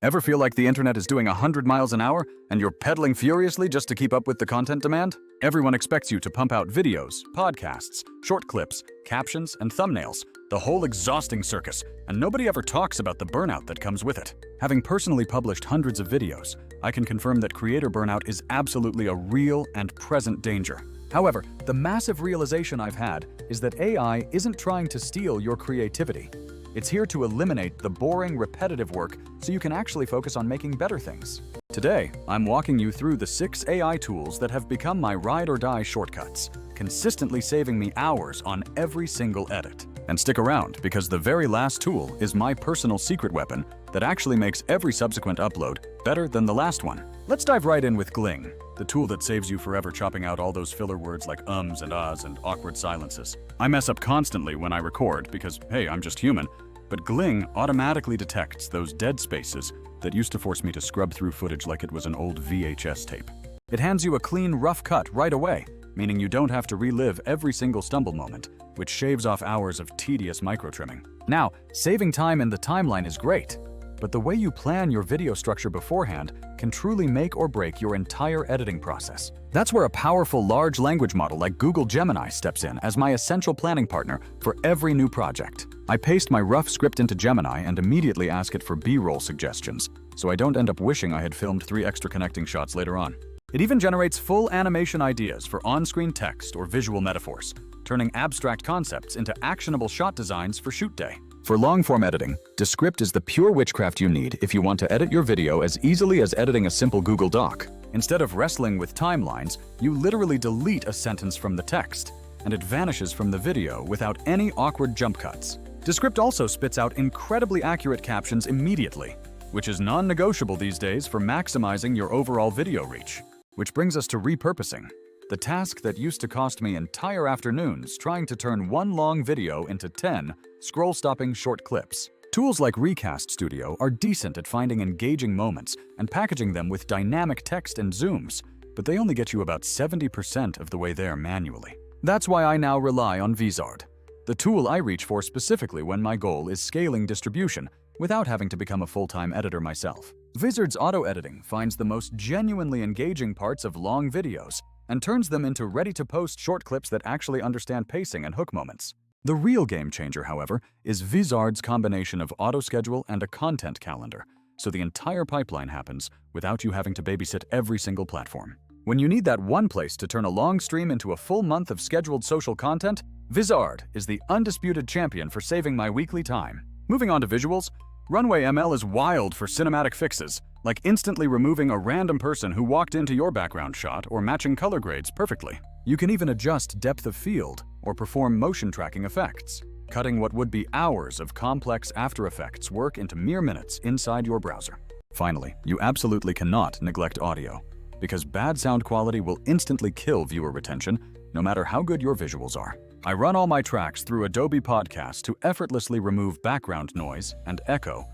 Ever feel like the internet is doing 100 miles an hour and you're pedaling furiously just to keep up with the content demand? Everyone expects you to pump out videos, podcasts, short clips, captions, and thumbnails, the whole exhausting circus, and nobody ever talks about the burnout that comes with it. Having personally published hundreds of videos, I can confirm that creator burnout is absolutely a real and present danger. However, the massive realization I've had is that AI isn't trying to steal your creativity. It's here to eliminate the boring, repetitive work so you can actually focus on making better things. Today, I'm walking you through the 6 AI tools that have become my ride-or-die shortcuts, consistently saving me hours on every single edit. And stick around, because the very last tool is my personal secret weapon that actually makes every subsequent upload better than the last one. Let's dive right in with Gling, the tool that saves you forever chopping out all those filler words like ums and ahs and awkward silences. I mess up constantly when I record because, hey, I'm just human, but Gling automatically detects those dead spaces that used to force me to scrub through footage like it was an old VHS tape. It hands you a clean, rough cut right away, meaning you don't have to relive every single stumble moment, which shaves off hours of tedious micro-trimming. Now, saving time in the timeline is great, but the way you plan your video structure beforehand can truly make or break your entire editing process. That's where a powerful large language model like Google Gemini steps in as my essential planning partner for every new project. I paste my rough script into Gemini and immediately ask it for B-roll suggestions, so I don't end up wishing I had filmed 3 extra connecting shots later on. It even generates full animation ideas for on-screen text or visual metaphors, turning abstract concepts into actionable shot designs for shoot day. For long-form editing, Descript is the pure witchcraft you need if you want to edit your video as easily as editing a simple Google Doc. Instead of wrestling with timelines, you literally delete a sentence from the text, and it vanishes from the video without any awkward jump cuts. Descript also spits out incredibly accurate captions immediately, which is non-negotiable these days for maximizing your overall video reach. Which brings us to repurposing, the task that used to cost me entire afternoons trying to turn one long video into 10 scroll-stopping short clips. Tools like Recast Studio are decent at finding engaging moments and packaging them with dynamic text and zooms, but they only get you about 70% of the way there manually. That's why I now rely on Vizard, the tool I reach for specifically when my goal is scaling distribution without having to become a full-time editor myself. Vizard's auto-editing finds the most genuinely engaging parts of long videos and turns them into ready-to-post short clips that actually understand pacing and hook moments. The real game changer, however, is Vizard's combination of auto-schedule and a content calendar, so the entire pipeline happens without you having to babysit every single platform. When you need that one place to turn a long stream into a full month of scheduled social content, Vizard is the undisputed champion for saving my weekly time. Moving on to visuals, Runway ML is wild for cinematic fixes, like instantly removing a random person who walked into your background shot or matching color grades perfectly. You can even adjust depth of field or perform motion tracking effects, cutting what would be hours of complex After Effects work into mere minutes inside your browser. Finally, you absolutely cannot neglect audio, because bad sound quality will instantly kill viewer retention, no matter how good your visuals are. I run all my tracks through Adobe Podcast to effortlessly remove background noise and echo,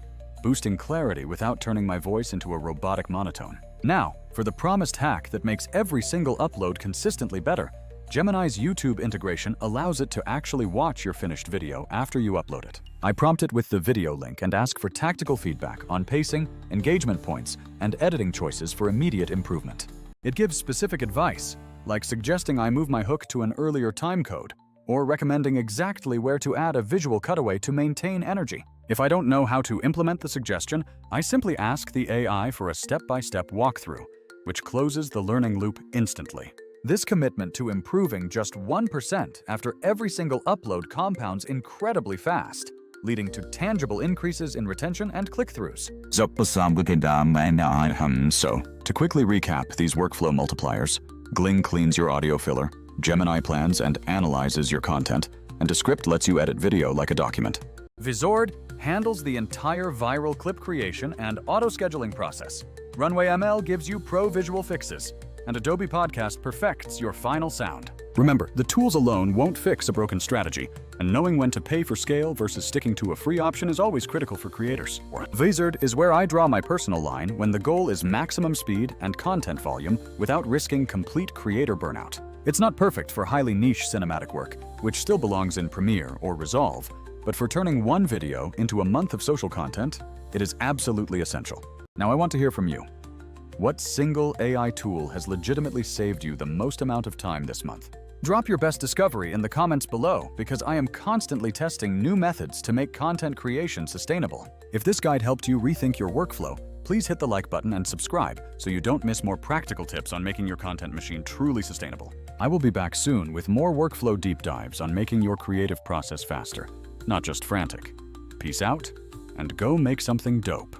boosting clarity without turning my voice into a robotic monotone. Now, for the promised hack that makes every single upload consistently better, Gemini's YouTube integration allows it to actually watch your finished video after you upload it. I prompt it with the video link and ask for tactical feedback on pacing, engagement points, and editing choices for immediate improvement. It gives specific advice, like suggesting I move my hook to an earlier time code, or recommending exactly where to add a visual cutaway to maintain energy. If I don't know how to implement the suggestion, I simply ask the AI for a step-by-step walkthrough, which closes the learning loop instantly. This commitment to improving just 1% after every single upload compounds incredibly fast, leading to tangible increases in retention and click-throughs. So, to quickly recap these workflow multipliers, Gling cleans your audio filler, Gemini plans and analyzes your content, and Descript lets you edit video like a document. Vizard handles the entire viral clip creation and auto-scheduling process. Runway ML gives you pro visual fixes, and Adobe Podcast perfects your final sound. Remember, the tools alone won't fix a broken strategy, and knowing when to pay for scale versus sticking to a free option is always critical for creators. Vizard is where I draw my personal line when the goal is maximum speed and content volume without risking complete creator burnout. It's not perfect for highly niche cinematic work, which still belongs in Premiere or Resolve, but for turning one video into a month of social content, It is absolutely essential. Now I want to hear from you. What single AI tool has legitimately saved you the most amount of time this month? Drop your best discovery in the comments below because I am constantly testing new methods to make content creation sustainable. If this guide helped you rethink your workflow, please hit the like button and subscribe so you don't miss more practical tips on making your content machine truly sustainable. I will be back soon with more workflow deep dives on making your creative process faster, not just frantic. Peace out, and go make something dope.